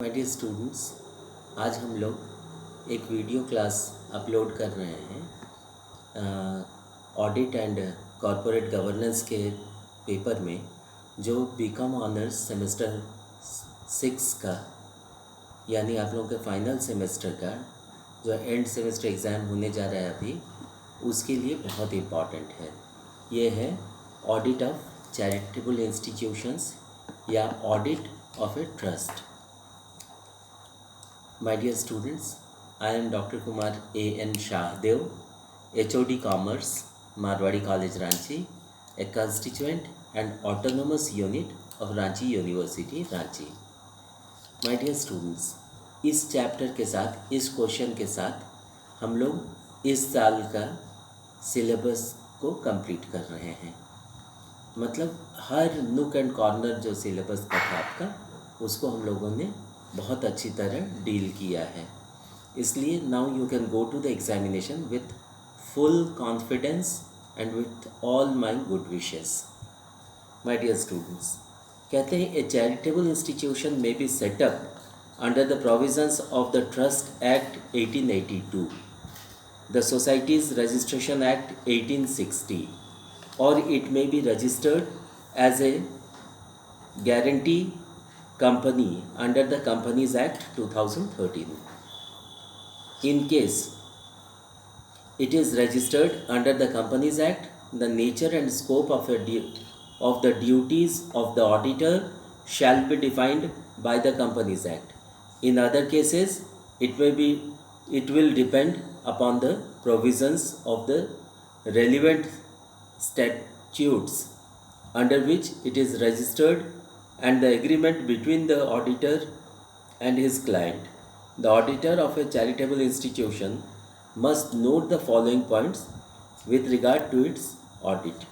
My dear students, आज हम लोग एक वीडियो क्लास अपलोड कर रहे हैं ऑडिट एंड कॉरपोरेट गवर्नेंस के पेपर में, जो बीकॉम ऑनर्स सेमेस्टर 6 का, यानी आप लोगों के फाइनल सेमेस्टर का जो एंड सेमेस्टर एग्ज़ाम होने जा रहा है अभी, उसके लिए बहुत इम्पॉर्टेंट है। ये है ऑडिट ऑफ चैरिटेबल इंस्टीट्यूशंस या audit of a trust. My dear students, I am Dr. Kumar A.N. Shahdev, HOD Commerce, Marwadi College, Ranchi, a constituent and autonomous unit of Ranchi University, Ranchi. My dear students, इस chapter के साथ, इस question के साथ हम लोग इस साल का सिलेबस को कंप्लीट कर रहे हैं। मतलब हर नुक एंड कॉर्नर जो सिलेबस का था आपका, उसको हम लोगों ने बहुत अच्छी तरह डील किया है। इसलिए now you can go to the examination with full confidence and with all my good wishes. My dear students, कहते हैं a charitable institution may be set up under the provisions of the trust act 1882, the societies registration act 1860, और it may be registered as a guarantee company under the Companies Act 2013. In case it is registered under the Companies Act, the nature and scope of the duties of the auditor shall be defined by the Companies Act. In other cases, it will depend upon the provisions of the relevant statutes under which it is registered and the agreement between the auditor and his client. The auditor of a charitable institution must note the following points with regard to its audit.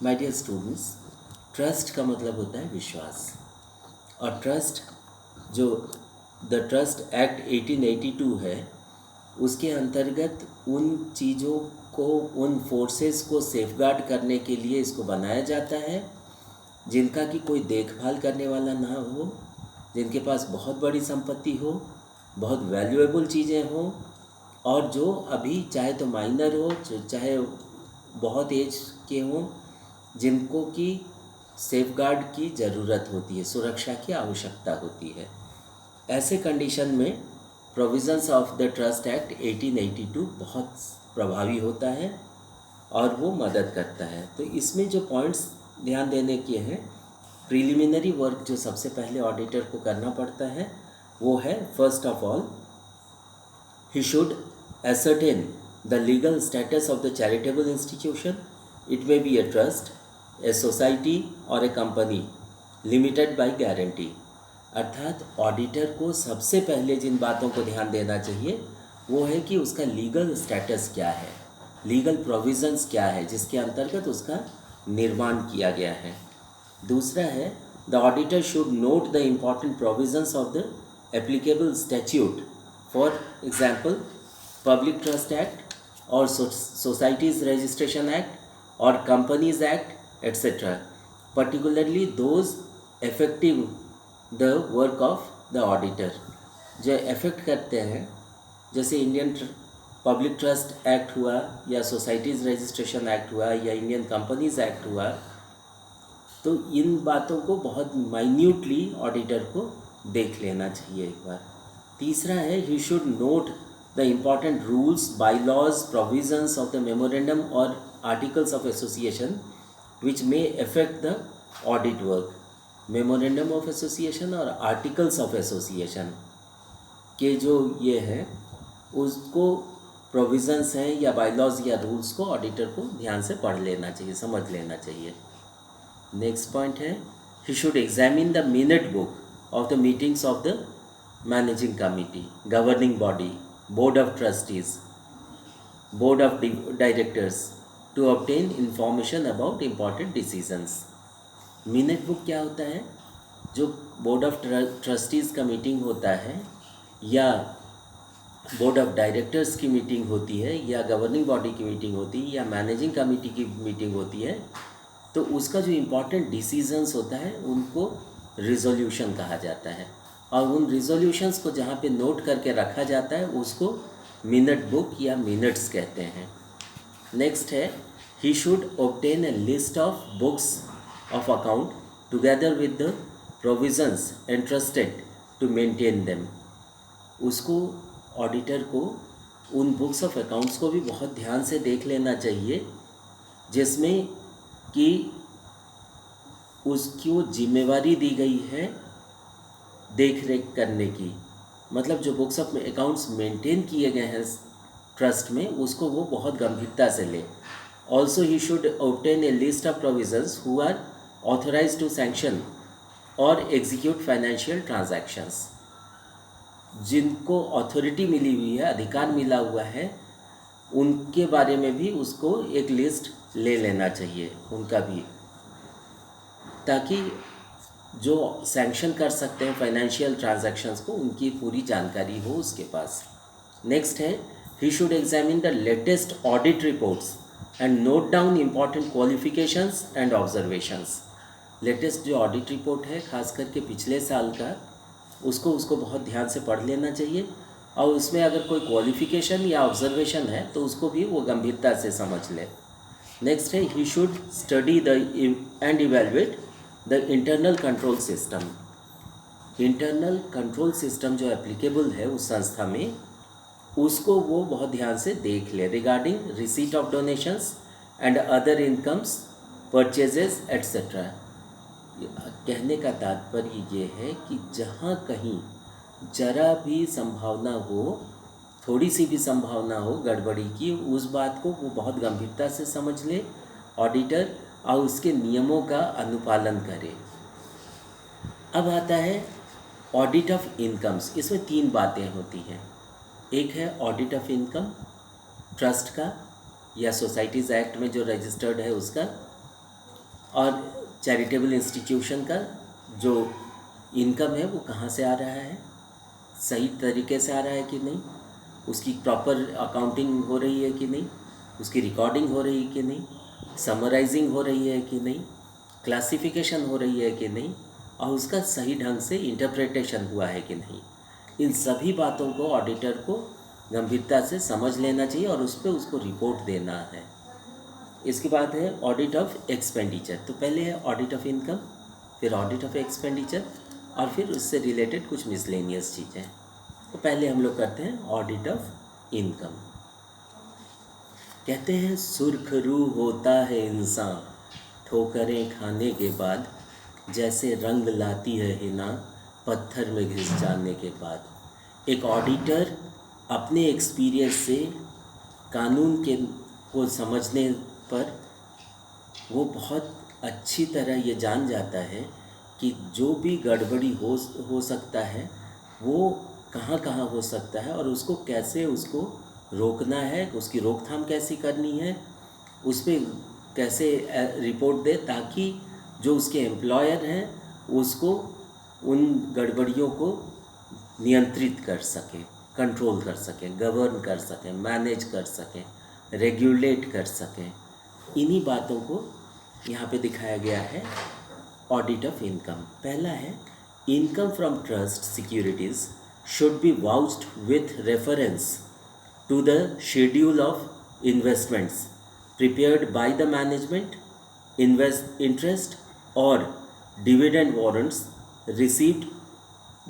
My dear students, trust का मतलब होता है विश्वास, और trust जो the trust act 1882 है, उसके अंतर्गत उन चीज़ों को, उन फोर्सेस को सेफगार्ड करने के लिए इसको बनाया जाता है जिनका कि कोई देखभाल करने वाला ना हो, जिनके पास बहुत बड़ी संपत्ति हो, बहुत वैल्यूएबल चीज़ें हों, और जो अभी चाहे तो माइनर हो, चाहे बहुत एज के हों, जिनको कि सेफगार्ड की ज़रूरत होती है, सुरक्षा की आवश्यकता होती है। ऐसे कंडीशन में provisions of the trust act 1882 बहुत प्रभावी होता है और वो मदद करता है। तो इसमें जो पॉइंट्स ध्यान देने के हैं, प्रिलिमिनरी वर्क जो सबसे पहले ऑडिटर को करना पड़ता है वो है, first of all he should ascertain the legal status of the charitable institution. It may be a trust, a society or a company limited by guarantee. अर्थात ऑडिटर को सबसे पहले जिन बातों को ध्यान देना चाहिए वो है कि उसका लीगल स्टेटस क्या है, लीगल प्रोविजंस क्या है जिसके अंतर्गत उसका निर्माण किया गया है। दूसरा है, the auditor should note the important provisions of the applicable statute, for example public trust act और सोसाइटीज़ रजिस्ट्रेशन एक्ट और companies act etcetera, particularly those effective the work of the auditor, जो इफ़ेक्ट करते हैं, जैसे Indian public trust act हुआ या societies registration act हुआ या इंडियन कंपनीज एक्ट हुआ। तो इन बातों को बहुत माइन्यूटली ऑडिटर को देख लेना चाहिए एक बार। तीसरा है, he should note the important rules, bylaws, provisions of the memorandum और articles of association which may affect the audit work. Memorandum of association और आर्टिकल्स ऑफ एसोसिएशन के जो ये है, उसको प्रोविजंस हैं या बाईलॉज या रूल्स को ऑडिटर को ध्यान से पढ़ लेना चाहिए, समझ लेना चाहिए। नेक्स्ट पॉइंट है, he should examine the minute book of the meetings of the managing committee, governing body, board of trustees, board of directors to obtain information about important decisions. Minute book क्या होता है? जो board of trustees का meeting होता है या board of directors की meeting होती है या गवर्निंग बॉडी की मीटिंग होती है या मैनेजिंग कमेटी की मीटिंग होती है, तो उसका जो इम्पोर्टेंट डिसीजंस होता है उनको रिजोल्यूशन कहा जाता है। और उन रिजोल्यूशंस को जहाँ पे नोट करके रखा जाता है उसको मिनट बुक या मिनट्स कहते हैं। नेक्स्ट है he should obtain a list of books of account together with the provisions entrusted to maintain them. उसको ऑडिटर को उन बुक्स ऑफ अकाउंट्स को भी बहुत ध्यान से देख लेना चाहिए जिसमें कि उसकी जिम्मेवारी दी गई है देख रेख करने की, मतलब जो बुक्स ऑफ अकाउंट्स मेंटेन किए गए हैं ट्रस्ट में उसको वो बहुत गंभीरता से ले। Also he should obtain a list of provisions who are authorise to sanction और एग्जीक्यूट फाइनेंशियल ट्रांजैक्शंस। जिनको अथॉरिटी मिली हुई है, अधिकार मिला हुआ है, उनके बारे में भी उसको एक लिस्ट ले लेना चाहिए उनका भी, ताकि जो सैंक्शन कर सकते हैं फाइनेंशियल ट्रांजैक्शंस को उनकी पूरी जानकारी हो उसके पास। नेक्स्ट है he should examine the latest audit reports and note down important qualifications and observations. Latest जो ऑडिट रिपोर्ट है खास करके पिछले साल का, उसको बहुत ध्यान से पढ़ लेना चाहिए और उसमें अगर कोई क्वालिफिकेशन या ऑब्जर्वेशन है तो उसको भी वो गंभीरता से समझ ले। नेक्स्ट है he should study the end evaluate the internal control system. Internal control system जो एप्लीकेबल है उस संस्था में उसको वो बहुत ध्यान से देख ले regarding receipt of donations and other incomes, purchases etcetera. कहने का तात्पर्य ये है कि जहाँ कहीं जरा भी संभावना हो, थोड़ी सी भी संभावना हो गड़बड़ी की, उस बात को वो बहुत गंभीरता से समझ ले ऑडिटर और उसके नियमों का अनुपालन करे। अब आता है ऑडिट ऑफ इनकम्स। इसमें 3 बातें होती हैं। एक है ऑडिट ऑफ इनकम ट्रस्ट का या सोसाइटीज़ एक्ट में जो रजिस्टर्ड है उसका, और चैरिटेबल इंस्टीट्यूशन का जो इनकम है वो कहाँ से आ रहा है, सही तरीके से आ रहा है कि नहीं, उसकी प्रॉपर अकाउंटिंग हो रही है कि नहीं, उसकी रिकॉर्डिंग हो रही है कि नहीं, समराइजिंग हो रही है कि नहीं, क्लासिफिकेशन हो रही है कि नहीं, और उसका सही ढंग से इंटरप्रिटेशन हुआ है कि नहीं। इन सभी बातों को ऑडिटर को गंभीरता से समझ लेना चाहिए और उस पर उसको रिपोर्ट देना है। इसके बाद है ऑडिट ऑफ एक्सपेंडिचर। तो पहले है ऑडिट ऑफ इनकम, फिर ऑडिट ऑफ एक्सपेंडिचर और फिर उससे रिलेटेड कुछ मिसलेनियस चीज़ें। तो पहले हम लोग करते हैं ऑडिट ऑफ इनकम। कहते हैं सुर्खरू होता है इंसान ठोकरें खाने के बाद, जैसे रंग लाती है हिना पत्थर में घिस जाने के बाद। एक ऑडिटर अपने एक्सपीरियंस से कानून के को समझने पर वो बहुत अच्छी तरह ये जान जाता है कि जो भी गड़बड़ी हो सकता है वो कहाँ कहाँ हो सकता है और उसको कैसे उसको रोकना है, उसकी रोकथाम कैसी करनी है, उस पर कैसे रिपोर्ट दे ताकि जो उसके एम्प्लॉयर हैं उसको उन गड़बड़ियों को नियंत्रित कर सके, कंट्रोल कर सके, गवर्न कर सके, मैनेज कर सके, रेगुलेट कर सके। इन्हीं बातों को यहाँ पे दिखाया गया है ऑडिट ऑफ इनकम। पहला है income from trust securities should be vouched with reference to the schedule of investments prepared by the management, interest or dividend warrants received,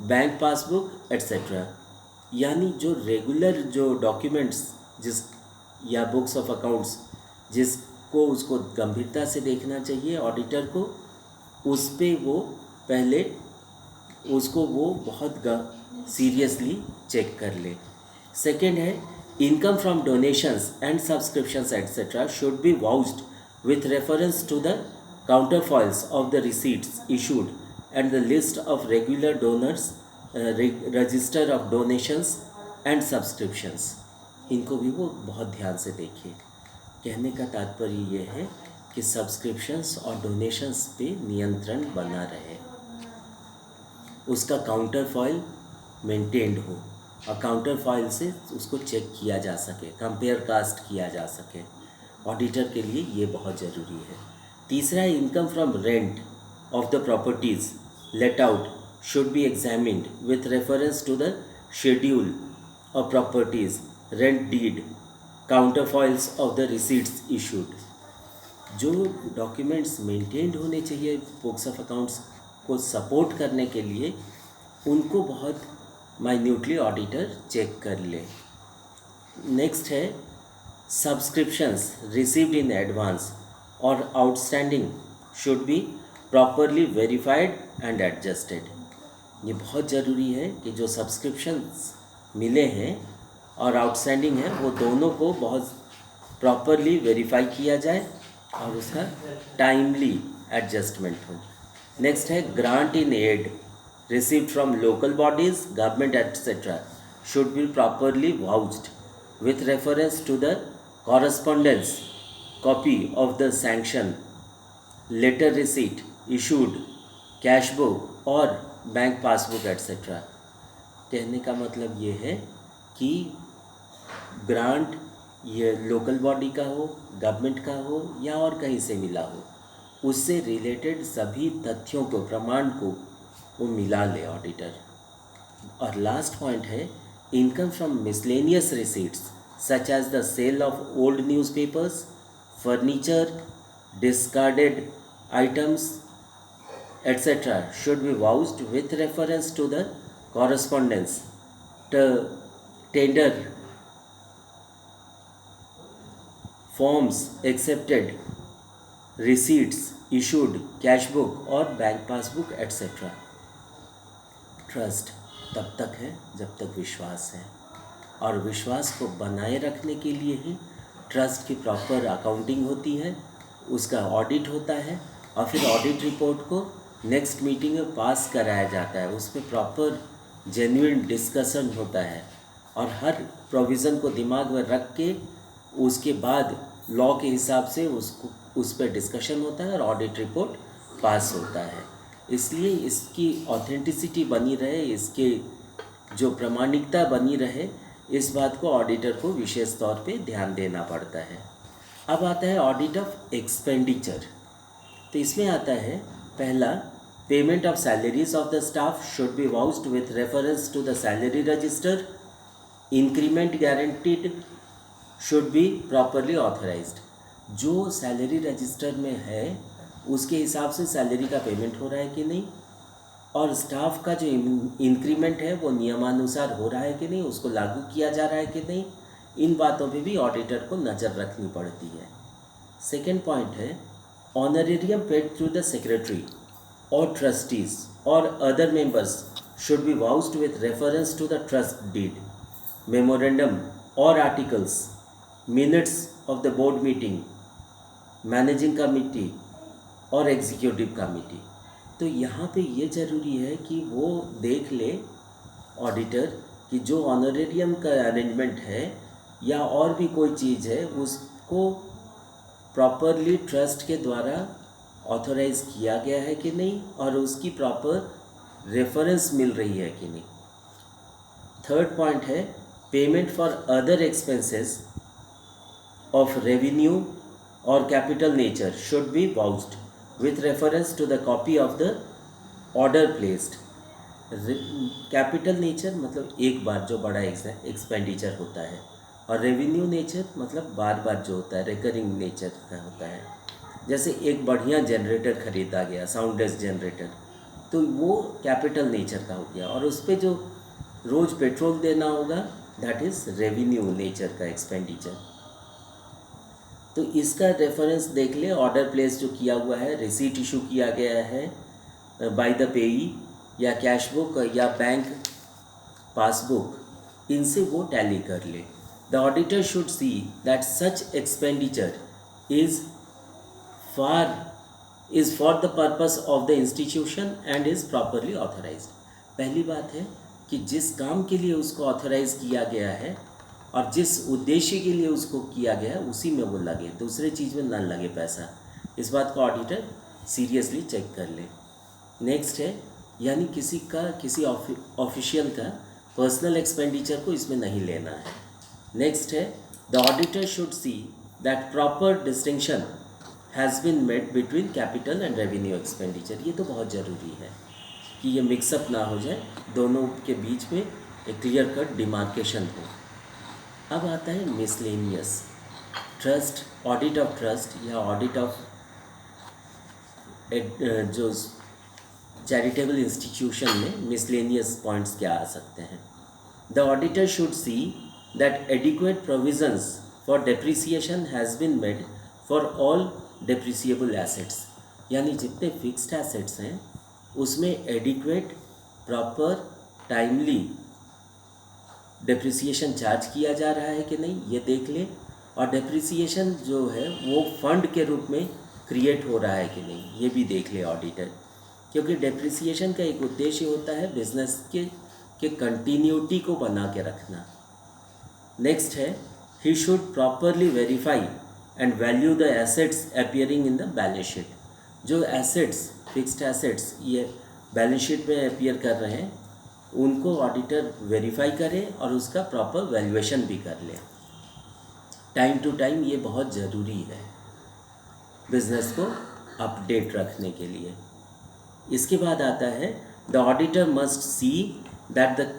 bank passbook etc. यानी जो रेगुलर जो डॉक्यूमेंट्स जिस या books of accounts जिसको उसको गंभीरता से देखना चाहिए ऑडिटर को, उस पे वो पहले उसको वो बहुत सीरियसली चेक कर ले। सेकेंड है income from donations and subscriptions etc. should be vouched with reference to the counterfoils of the receipts issued and the list of regular donors, register of donations and subscriptions. इनको भी वो बहुत ध्यान से देखिए। कहने का तात्पर्य ये है कि सब्सक्रिप्शंस और डोनेशंस पे नियंत्रण बना रहे, उसका काउंटर फॉइल मेंटेन्ड हो और काउंटर फॉइल से उसको चेक किया जा सके, कंपेयर कास्ट किया जा सके। ऑडिटर के लिए ये बहुत ज़रूरी है। तीसरा है income from rent of the properties let out should be examined with reference to the schedule of properties, rent deed, counterfoils of the receipts issued. जो डॉक्यूमेंट्स मेंटेन्ड होने चाहिए बुक्स ऑफ अकाउंट्स को सपोर्ट करने के लिए, उनको बहुत minutely auditor check कर ले. नेक्स्ट है सब्सक्रिप्शंस रिसीव्ड इन एडवांस और outstanding should be properly verified and adjusted. ये बहुत ज़रूरी है कि जो सब्सक्रिप्शंस मिले हैं और आउटस्टैंडिंग है वो दोनों को बहुत प्रॉपरली वेरीफाई किया जाए और उसका टाइमली एडजस्टमेंट हो. नेक्स्ट है grant in aid received from local bodies, government etcetera should be properly vouched with reference to the correspondence copy of the sanction, letter receipt issued, cash book और bank passbook etcetera. कहने का मतलब ये है कि grant ये local body का हो, गवर्नमेंट का हो या और कहीं से मिला हो, उससे रिलेटेड सभी तथ्यों को, प्रमाण को वो मिला ले ऑडिटर. और लास्ट पॉइंट है income from miscellaneous receipts such as the sale of old newspapers, furniture, discarded items, etc. should be vouched with reference to the correspondence, tender forms accepted, receipts issued, cash book और bank passbook etc. Trust तब तक है जब तक विश्वास है, और विश्वास को बनाए रखने के लिए ही ट्रस्ट की प्रॉपर अकाउंटिंग होती है, उसका ऑडिट होता है और फिर ऑडिट रिपोर्ट को नेक्स्ट मीटिंग में पास कराया जाता है. उसमें प्रॉपर जेन्युइन डिस्कशन होता है और हर प्रोविज़न को दिमाग में रख के उसके बाद लॉ के हिसाब से उसको उस पर डिस्कशन होता है और ऑडिट रिपोर्ट पास होता है. इसलिए इसकी ऑथेंटिसिटी बनी रहे, इसके जो प्रामाणिकता बनी रहे, इस बात को ऑडिटर को विशेष तौर पे ध्यान देना पड़ता है. अब आता है ऑडिट ऑफ एक्सपेंडिचर. तो इसमें आता है पहला, payment of salaries of the staff should be vouched with reference to the salary register. Increment guaranteed should be properly authorised. जो सैलरी रजिस्टर में है उसके हिसाब से सैलरी का पेमेंट हो रहा है कि नहीं, और स्टाफ का जो इंक्रीमेंट है वो नियमानुसार हो रहा है कि नहीं, उसको लागू किया जा रहा है कि नहीं, इन बातों पे भी ऑडिटर को नज़र रखनी पड़ती है. सेकेंड पॉइंट है honorarium paid through the secretary और ट्रस्टीज और other members should be vouched with reference to the trust deed, memorandum और articles, minutes of the board meeting, managing committee और एग्जीक्यूटिव कमिटी. तो यहाँ पे ये ज़रूरी है कि वो देख ले ऑडिटर कि जो ऑनरेरियम का अरेंजमेंट है या और भी कोई चीज़ है उसको प्रॉपरली ट्रस्ट के द्वारा ऑथराइज किया गया है कि नहीं और उसकी प्रॉपर रेफरेंस मिल रही है कि नहीं. थर्ड पॉइंट है payment for other expenses of revenue और capital nature should be vouched with reference to the copy of the order placed. Capital nature मतलब एक बार जो बड़ा एक्सपेंडिचर होता है, और रेवेन्यू नेचर मतलब बार बार जो होता है, रिकरिंग नेचर का होता है. जैसे एक बढ़िया जनरेटर खरीदा गया, साउंडलेस जनरेटर, तो वो कैपिटल नेचर का हो गया, और उस पर जो रोज़ पेट्रोल देना होगा दैट इज़ रेवेन्यू नेचर का एक्सपेंडिचर. तो इसका रेफरेंस देख ले. ऑर्डर प्लेस जो किया हुआ है, रिसीट इशू किया गया है बाय द पेई, या कैश बुक या बैंक पासबुक, इनसे वो टैली कर ले. The auditor should see that such expenditure is for the purpose of the institution and is properly authorised. पहली बात है कि जिस काम के लिए उसको ऑथराइज किया गया है और जिस उद्देश्य के लिए उसको किया गया है उसी में वो लगे, दूसरे चीज़ में ना लगे पैसा. इस बात को ऑडिटर सीरियसली चेक कर ले. नेक्स्ट है यानी किसी ऑफिशियल का पर्सनल एक्सपेंडिचर को इसमें नहीं लेना है. नेक्स्ट है the auditor should see that proper distinction has been made between capital and revenue expenditure. ये तो बहुत ज़रूरी है. कि ये मिक्सअप ना हो जाए, दोनों के बीच में एक क्लियर कट डिमार्केशन हो। अब आता है miscellaneous trust, audit of trust या ऑडिट ऑफ जो चैरिटेबल इंस्टीट्यूशन में मिसलेनियस पॉइंट्स क्या आ सकते हैं। The auditor should see that adequate provisions for depreciation has been made for all depreciable assets, यानी जितने फिक्स्ड एसेट्स हैं उसमें adequate, proper, timely depreciation charge किया जा रहा है कि नहीं ये देख ले, और डेप्रिसिएशन जो है वो फंड के रूप में क्रिएट हो रहा है कि नहीं ये भी देख ले ऑडिटर, क्योंकि डेप्रिसिएशन का एक उद्देश्य होता है बिजनेस के कंटिन्यूटी को बना के रखना। नेक्स्ट है he should properly verify and value the assets appearing in the balance sheet. जो एसेट्स, फिक्स्ड एसेट्स ये बैलेंस शीट में अपीयर कर रहे हैं उनको ऑडिटर वेरीफाई करे और उसका प्रॉपर वैल्यूएशन भी कर ले। टाइम टू टाइम ये बहुत ज़रूरी है बिजनेस को अपडेट रखने के लिए। इसके बाद आता है the auditor must see that the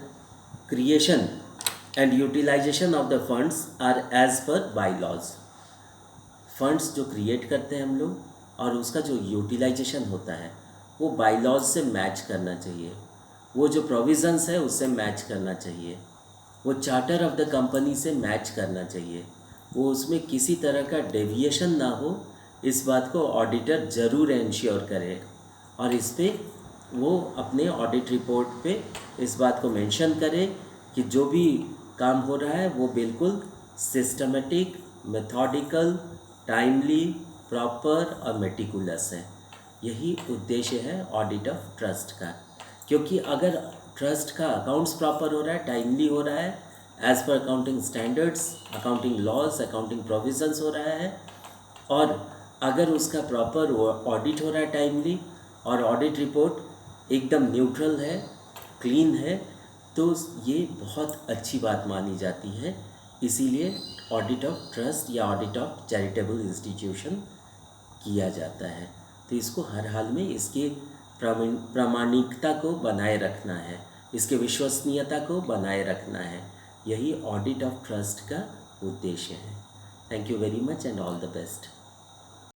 creation and utilisation of the funds are as per bylaws. Funds जो क्रिएट करते हैं हम लोग और उसका जो यूटिलाइजेशन होता है वो बाई लॉज से मैच करना चाहिए, वो जो प्रोविज़न्स है उससे मैच करना चाहिए, वो चार्टर ऑफ द कंपनी से मैच करना चाहिए, वो उसमें किसी तरह का डेविएशन ना हो, इस बात को ऑडिटर ज़रूर इंश्योर करे। और इस पे वो अपने ऑडिट रिपोर्ट पे इस बात को मेंशन करे कि जो भी काम हो रहा है वो बिल्कुल सिस्टमेटिक, मेथोडिकल, टाइमली, प्रॉपर और मेटिकुलस है। यही उद्देश्य है ऑडिट ऑफ ट्रस्ट का, क्योंकि अगर ट्रस्ट का अकाउंट्स प्रॉपर हो रहा है, टाइमली हो रहा है, as per accounting standards, accounting laws, accounting provisions हो रहा है, और अगर उसका प्रॉपर ऑडिट हो रहा है टाइमली और ऑडिट रिपोर्ट एकदम न्यूट्रल है, क्लीन है, तो ये बहुत अच्छी बात मानी जाती है। इसीलिए ऑडिट ऑफ ट्रस्ट या ऑडिट ऑफ चैरिटेबल इंस्टीट्यूशन किया जाता है। तो इसको हर हाल में इसके प्रामाणिकता को बनाए रखना है, इसके विश्वसनीयता को बनाए रखना है। यही ऑडिट ऑफ ट्रस्ट का उद्देश्य है। Thank you very much and all the best.